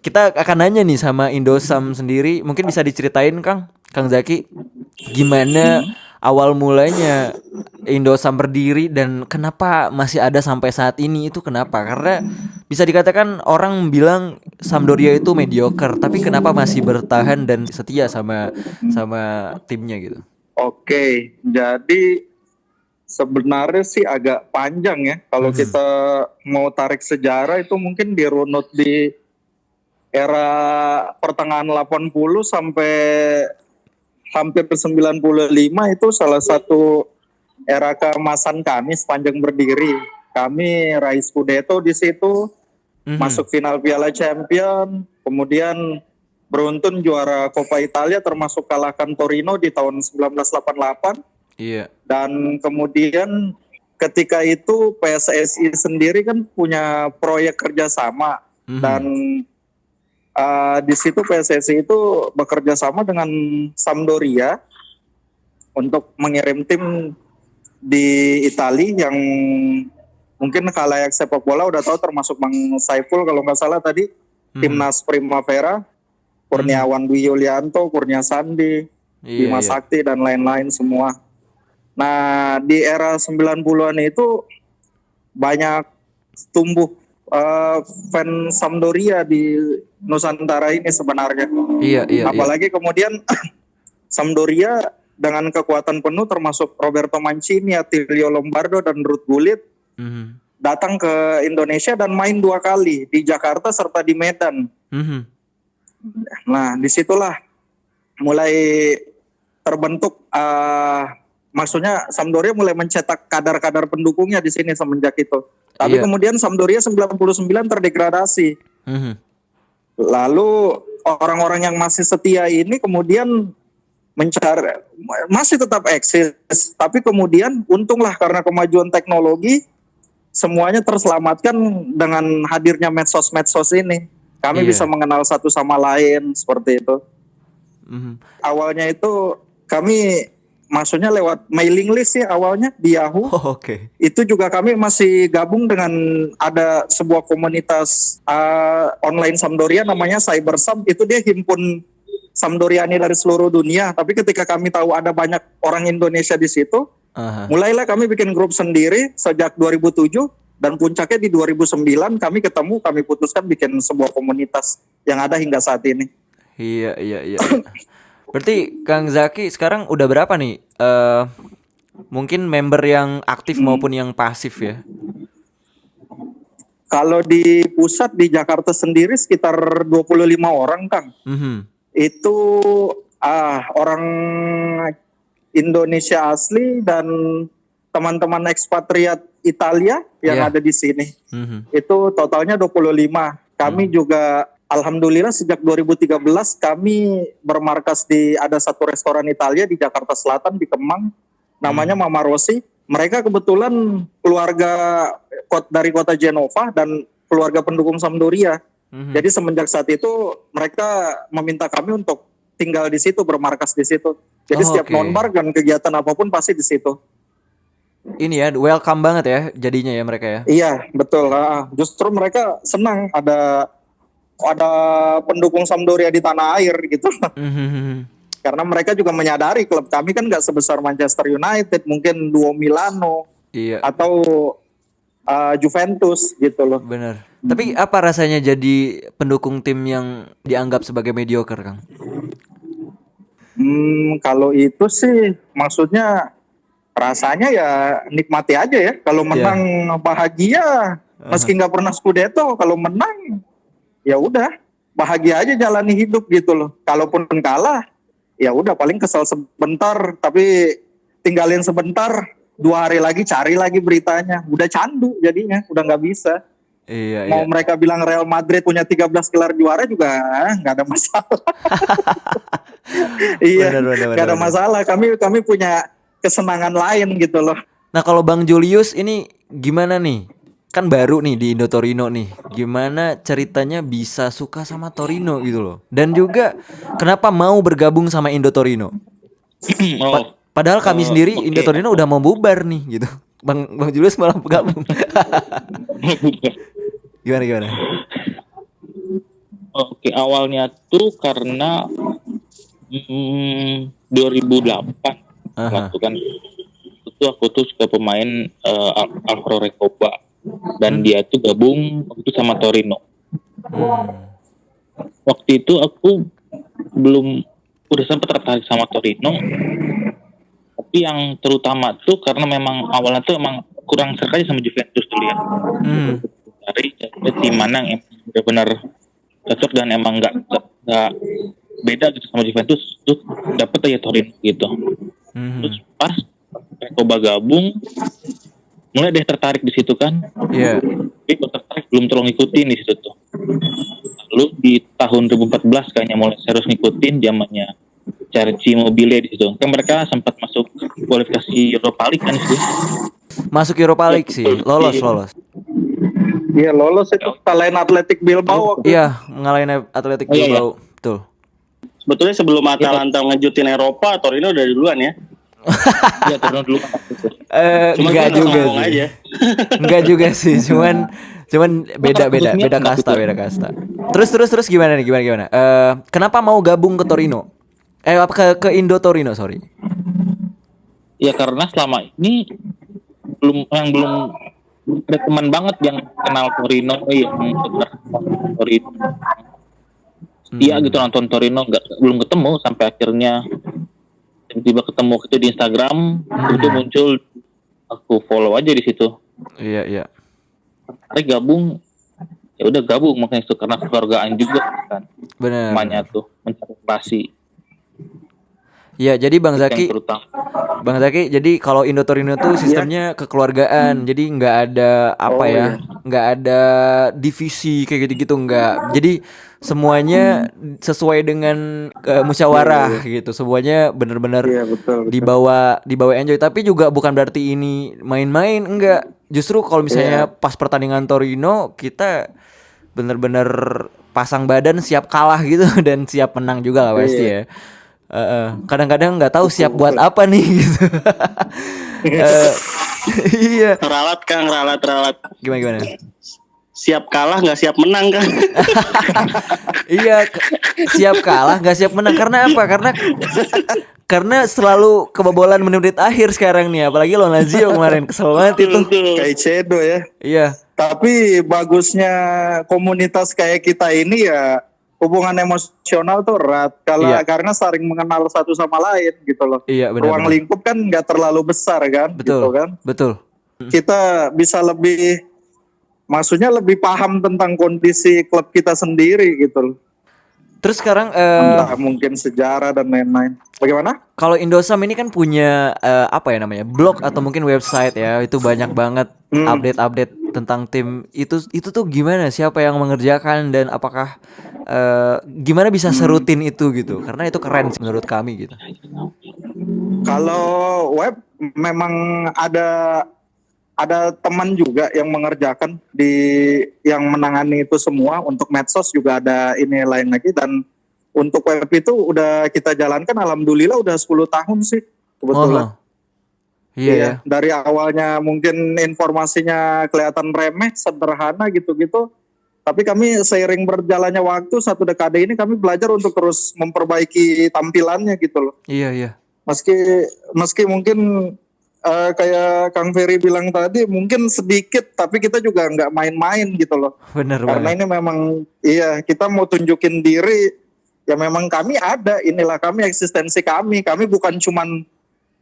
kita akan nanya nih sama Indosam sendiri. Mungkin bisa diceritain Kang Zaki, gimana awal mulanya Indosam berdiri dan kenapa masih ada sampai saat ini, itu kenapa? Karena bisa dikatakan orang bilang Sampdoria itu mediocre, tapi kenapa masih bertahan dan setia sama timnya gitu? Oke, jadi sebenarnya sih agak panjang ya. Kalau kita mau tarik sejarah itu mungkin dirunut di era pertengahan 80 sampai hampir 95, itu salah satu era keemasan kami sepanjang berdiri. Kami raih Scudetto di situ, masuk final Piala Champion, kemudian beruntun juara Coppa Italia termasuk kalahkan Torino di tahun 1988. Iya. Dan kemudian ketika itu PSSI sendiri kan punya proyek kerjasama dan di situ PSSI itu bekerja sama dengan Sampdoria untuk mengirim tim di Italia yang mungkin khalayak sepak bola udah tahu, termasuk Bang Saiful kalau nggak salah tadi, timnas Primavera, Kurniawan Dwi Yulianto, Kurnia Sandi, Bima Sakti dan lain-lain semua. Nah, di era 90-an itu banyak tumbuh fan Sampdoria di Nusantara ini sebenarnya. Apalagi kemudian Sampdoria dengan kekuatan penuh termasuk Roberto Mancini, Attilio Lombardo dan Ruud Gullit datang ke Indonesia dan main 2 kali di Jakarta serta di Medan. Nah, disitulah mulai terbentuk maksudnya Sampdoria mulai mencetak kadar-kadar pendukungnya di sini semenjak itu. Tapi kemudian Sampdoria 99 terdegradasi. Lalu orang-orang yang masih setia ini kemudian mencari, masih tetap eksis, tapi kemudian untunglah karena kemajuan teknologi semuanya terselamatkan dengan hadirnya medsos-medsos ini. Kami bisa mengenal satu sama lain seperti itu. Awalnya itu kami maksudnya lewat mailing list ya awalnya di Yahoo. Itu juga kami masih gabung dengan ada sebuah komunitas online Sampdoria namanya Cybersam. Itu dia himpun Sampdoriani dari seluruh dunia. Tapi ketika kami tahu ada banyak orang Indonesia di situ, mulailah kami bikin grup sendiri sejak 2007 dan puncaknya di 2009 kami putuskan bikin sebuah komunitas yang ada hingga saat ini. Iya. Berarti Kang Zaki sekarang udah berapa nih? Mungkin member yang aktif maupun yang pasif ya? Kalau di pusat di Jakarta sendiri sekitar 25 orang, Kang. Itu orang Indonesia asli dan teman-teman ekspatriat Italia yang ada di sini. Itu totalnya 25. Kami juga alhamdulillah sejak 2013 kami bermarkas di ada satu restoran Italia di Jakarta Selatan di Kemang, namanya Mama Rossi. Mereka kebetulan keluarga dari kota Genova dan keluarga pendukung Sampdoria. Jadi semenjak saat itu mereka meminta kami untuk tinggal di situ, bermarkas di situ. Jadi setiap nonbar dan kegiatan apapun pasti di situ. Ini ya welcome banget ya jadinya ya mereka ya. Iya betul. Justru mereka senang ada pendukung Sampdoria di tanah air gitu. Karena mereka juga menyadari klub kami kan nggak sebesar Manchester United, mungkin Duo Milano atau Juventus gitu loh. Bener. Tapi apa rasanya jadi pendukung tim yang dianggap sebagai mediocre, Kang? Kalau itu sih maksudnya rasanya ya nikmati aja ya. Kalau menang bahagia, meski nggak pernah Scudetto. Kalau menang ya udah bahagia aja jalani hidup gitu loh. Kalaupun kalah ya udah paling kesel sebentar, tapi tinggalin sebentar, 2 hari lagi cari lagi beritanya. Udah candu jadinya, udah nggak bisa. Mau mereka bilang Real Madrid punya 13 gelar juara juga nggak ada masalah. Nggak ada masalah. Kami punya kesenangan lain gitu loh. Nah kalau Bang Julius ini gimana nih? Kan baru nih di Indo Torino nih. Gimana ceritanya bisa suka sama Torino gitu loh? Dan juga kenapa mau bergabung sama Indo Torino? Padahal kami sendiri Indo Torino udah mau bubar nih gitu. Bang Julius malah bergabung. Gimana? Oke, awalnya tuh karena 2008 Aha. waktu kan itu aku tuh suka pemain Alvaro Recoba dan Hmm. dia tuh gabung waktu itu sama Torino. Hmm. Waktu itu aku belum udah sempat tertarik sama Torino, tapi yang terutama tuh karena memang awalnya tuh emang kurang serak aja sama Juventus dulu ya. Hmm. Cari tim mana yang emang benar-benar cocok dan emang nggak beda gitu sama Juventus tuh dapet aja Torino gitu. Terus Hmm. pas Recoba gabung mulai deh tertarik di situ kan, Iya. tapi kok tertarik belum terlalu ngikutin di situ tuh. Lalu di tahun 2014 kayaknya mulai serius ngikutin zamannya Cerci Mobile di situ kan, mereka sempat masuk kualifikasi Europa League kan itu. Masuk Europa Ya, League sih, lolos. Iya lolos itu kalahin Athletic Bilbao waktu itu. Iya, ngalahin Athletic Oh, iya, iya. Bilbao. Betul. Sebetulnya sebelum Atalanta ngejutin Eropa, Torino udah duluan ya. Iya, Torino dulu kan itu. Cuma Enggak gua juga ngomong sih. aja. Enggak juga sih, cuman beda Maksudnya kasta, juga. beda kasta. Terus gimana nih? Gimana? Kenapa mau gabung ke Torino? Apa ke Indo Torino, sorry. Ya karena selama ini belum ada teman banget yang kenal Torino, yang benar Torino. Iya gitu nonton Torino belum ketemu sampai akhirnya tiba-tiba ketemu itu di Instagram, itu muncul, aku follow aja di situ. Iya. Hari gabung, ya udah gabung makanya itu karena kekeluargaan juga kan. Benar. Namanya tuh mencari relasi Iya, jadi Bang yang Zaki, terutama. jadi kalau Indo Torino tuh sistemnya kekeluargaan, jadi nggak ada nggak ada divisi kayak gitu-gitu nggak. Jadi semuanya sesuai dengan musyawarah gitu, semuanya benar-benar Iya betul. dibawa enjoy. Tapi juga bukan berarti ini main-main, enggak. Justru kalau misalnya pas pertandingan Torino kita benar-benar pasang badan siap kalah gitu dan siap menang juga lah pasti ya. Kadang-kadang nggak tahu siap buat apa nih gitu. Iya. Ralat Kang, ralat. Gimana? Siap kalah nggak siap menang kan? Iya, siap kalah nggak siap menang. Karena apa? Karena selalu kebobolan menit akhir sekarang nih. Apalagi lawan Lazio kemarin, kesel banget itu. Caicedo ya. Iya. Tapi bagusnya komunitas kayak kita ini ya hubungan emosional tuh erat karena saling mengenal satu sama lain gitu loh. Iya, benar. Ruang lingkup kan nggak terlalu besar kan, gitu kan. Betul. Kita bisa maksudnya lebih paham tentang kondisi klub kita sendiri gitu loh. Terus sekarang Entah mungkin sejarah dan lain-lain. Bagaimana? kalau Indosam ini kan punya blog atau mungkin website ya, itu banyak banget update tentang tim itu tuh gimana, siapa yang mengerjakan dan apakah gimana bisa serutin itu gitu, karena itu keren sih menurut kami gitu. Kalau web memang ada teman juga yang mengerjakan yang menangani itu semua. Untuk medsos juga ada ini lain lagi, dan untuk web itu udah kita jalankan alhamdulillah udah 10 tahun sih kebetulan. Iya. Dari awalnya mungkin informasinya kelihatan remeh, sederhana gitu-gitu, tapi kami seiring berjalannya waktu 1 dekade ini kami belajar untuk terus memperbaiki tampilannya gitu loh. Iya. Meski mungkin kayak Kang Ferry bilang tadi mungkin sedikit, tapi kita juga nggak main-main gitu loh. Bener Karena banget. ini memang kita mau tunjukin diri ya, memang kami ada, inilah kami, eksistensi kami bukan cuman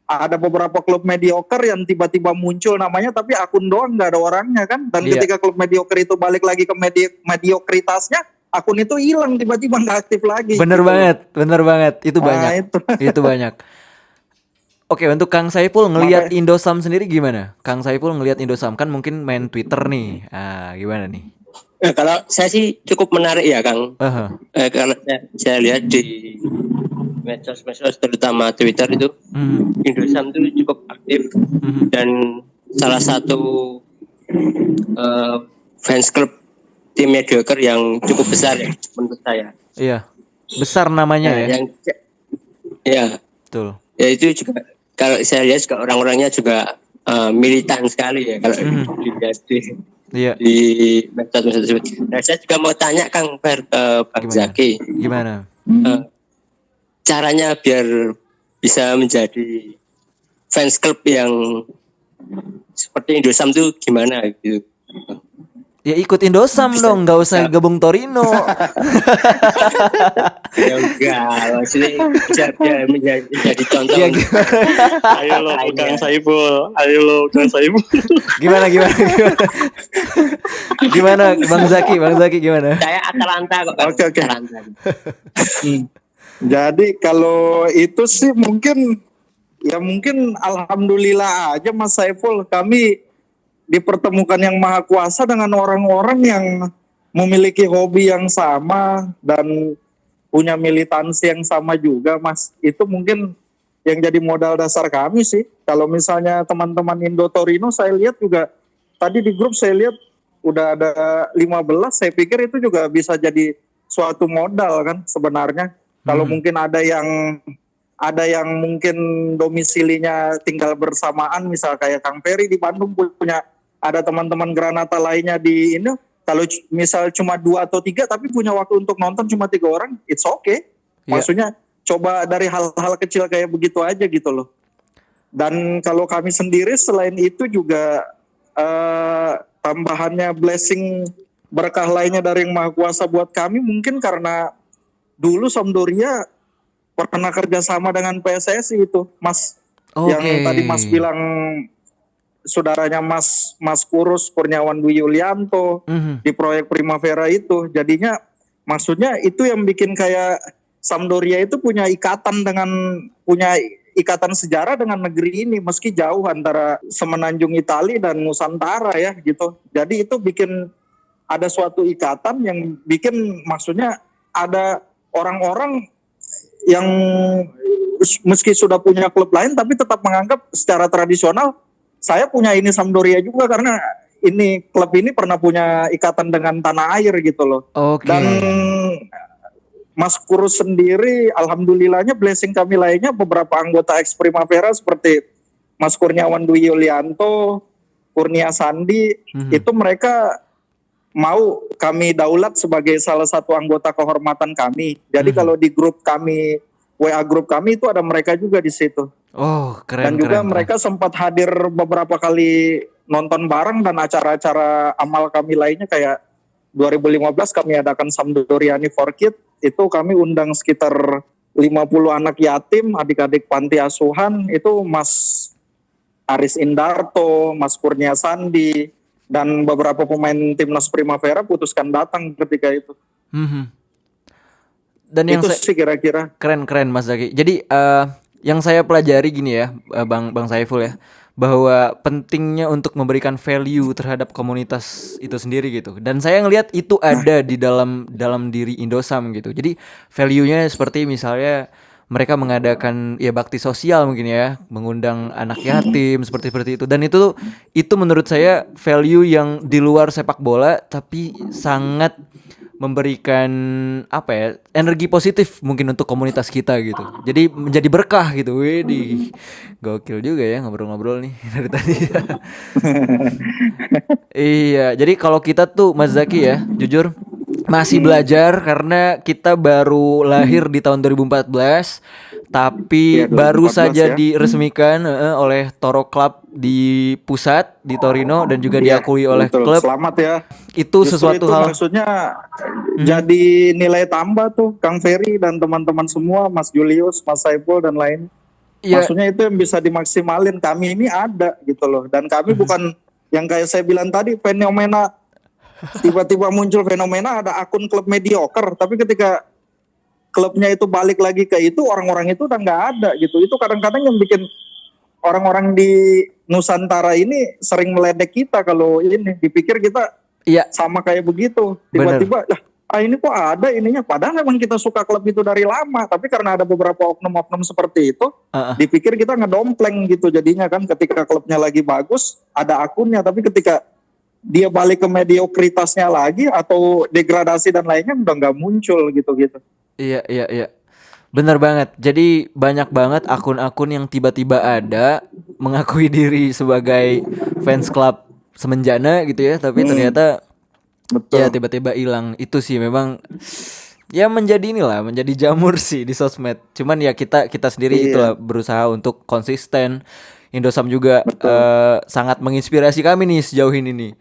ada beberapa klub mediocre yang tiba-tiba muncul namanya tapi akun doang nggak ada orangnya kan, dan ketika klub mediocre itu balik lagi ke mediokritasnya, akun itu hilang tiba-tiba nggak aktif lagi. Bener banget, itu banyak. Itu banyak. Oke, untuk Kang Saiful ngelihat Indosam sendiri gimana? Kang Saiful ngelihat Indosam kan mungkin main Twitter nih. Gimana nih? Kalau saya sih cukup menarik ya Kang. Karena saya lihat di medsos terutama Twitter itu, Indosam itu cukup aktif dan salah satu fans club tim mediocre yang cukup besar ya menurut saya. Iya, besar namanya ya. Betul. Ya itu juga kalau saya lihat juga orang-orangnya juga militan sekali ya kalau dilihat Iya. di medsos tersebut. Nah, saya juga mau tanya Kang Fer ke Bang Zaki. Gimana? Caranya biar bisa menjadi fans club yang seperti Indosam tuh gimana gitu? Ya ikut Indosam dong, nggak usah gabung Torino. Ya enggak, maksudnya biar menjadi contoh. Ya, Ayo lo Kang Saiful. Ayo lo Kang Saiful. gimana? Gimana Bang Zaki gimana? Saya Atalanta kok. Kang. Oke. Atalanta. Jadi kalau itu sih mungkin alhamdulillah aja Mas Saiful, kami dipertemukan yang maha kuasa dengan orang-orang yang memiliki hobi yang sama dan punya militansi yang sama juga, Mas. Itu mungkin yang jadi modal dasar kami sih. Kalau misalnya teman-teman Indo Torino, saya lihat juga tadi di grup saya lihat udah ada 15, saya pikir itu juga bisa jadi suatu modal kan sebenarnya. Kalau mungkin ada yang mungkin domisilinya tinggal bersamaan, misal kayak Kang Ferry di Bandung punya, ada teman-teman Granata lainnya di ini, kalau misal cuma 2 atau 3 tapi punya waktu untuk nonton cuma 3 orang, it's okay. Maksudnya coba dari hal-hal kecil kayak begitu aja gitu loh. Dan kalau kami sendiri selain itu juga tambahannya blessing berkah lainnya dari Yang Maha Kuasa buat kami, mungkin karena dulu Sampdoria pernah kerjasama dengan PSSI itu, Mas. Yang tadi Mas bilang saudaranya Mas Kurus Kurniawan Dwi Yulianto di proyek Primavera itu. Jadinya maksudnya itu yang bikin kayak Sampdoria itu punya ikatan sejarah dengan negeri ini, meski jauh antara semenanjung Itali dan Nusantara ya gitu. Jadi itu bikin ada suatu ikatan yang bikin maksudnya ada orang-orang yang meski sudah punya klub lain tapi tetap menganggap secara tradisional saya punya ini Sampdoria juga karena ini klub ini pernah punya ikatan dengan tanah air gitu loh. Dan Mas Kurus sendiri alhamdulillahnya blessing kami lainnya beberapa anggota ex Primavera seperti Mas Kurniawan Dwi Yulianto, Kurnia Sandi, itu mereka mau kami daulat sebagai salah satu anggota kehormatan kami. Jadi kalau di grup kami, WA grup kami itu ada mereka juga di situ. Oh, keren. Dan juga mereka sempat hadir beberapa kali nonton bareng dan acara-acara amal kami lainnya kayak 2015 kami adakan Sampdoriani for Kids. Itu kami undang sekitar 50 anak yatim, adik-adik panti asuhan, itu Mas Aris Indarto, Mas Kurnia Sandi, dan beberapa pemain timnas Primavera putuskan datang ketika itu. Dan yang itu sih kira-kira keren Mas Zaki. Jadi yang saya pelajari gini ya, Bang Saiful ya, bahwa pentingnya untuk memberikan value terhadap komunitas itu sendiri gitu. Dan saya ngelihat itu ada di dalam diri Indosam gitu. Jadi value-nya seperti misalnya mereka mengadakan ya bakti sosial mungkin ya, mengundang anak yatim seperti itu. Dan itu menurut saya value yang di luar sepak bola tapi sangat memberikan energi positif mungkin untuk komunitas kita gitu. Jadi menjadi berkah gitu. Widih, gokil juga ya ngobrol-ngobrol nih dari tadi. Iya, jadi kalau kita tuh Mas Zaki ya, jujur masih belajar karena kita baru lahir di tahun 2014. Tapi baru saja diresmikan oleh Toro Club di pusat di Torino dan juga diakui oleh klub. Selamat ya. Itu sesuatu hal. Maksudnya jadi nilai tambah tuh Kang Ferry dan teman-teman semua, Mas Julius, Mas Saiful dan lain. Maksudnya itu yang bisa dimaksimalin. Kami ini ada gitu loh. Dan kami bukan yang kayak saya bilang tadi fenomena tiba-tiba muncul fenomena ada akun klub mediocre, tapi ketika klubnya itu balik lagi ke itu, orang-orang itu udah nggak ada gitu. Itu kadang-kadang yang bikin orang-orang di Nusantara ini sering meledek kita kalau ini dipikir kita sama kayak begitu. Tiba-tiba ini kok ada ininya. Padahal memang kita suka klub itu dari lama, tapi karena ada beberapa oknum-oknum seperti itu, dipikir kita ngedompleng gitu jadinya kan. Ketika klubnya lagi bagus, ada akunnya, tapi ketika dia balik ke mediokritasnya lagi atau degradasi dan lainnya udah nggak muncul gitu-gitu. Iya. Benar banget. Jadi banyak banget akun-akun yang tiba-tiba ada mengakui diri sebagai fans club semenjana gitu ya, tapi ternyata Betul. ya tiba-tiba hilang. Itu sih memang ya menjadi jamur sih di sosmed. Cuman ya kita sendiri Iya. itulah berusaha untuk konsisten. Indosam juga sangat menginspirasi kami nih sejauh ini nih.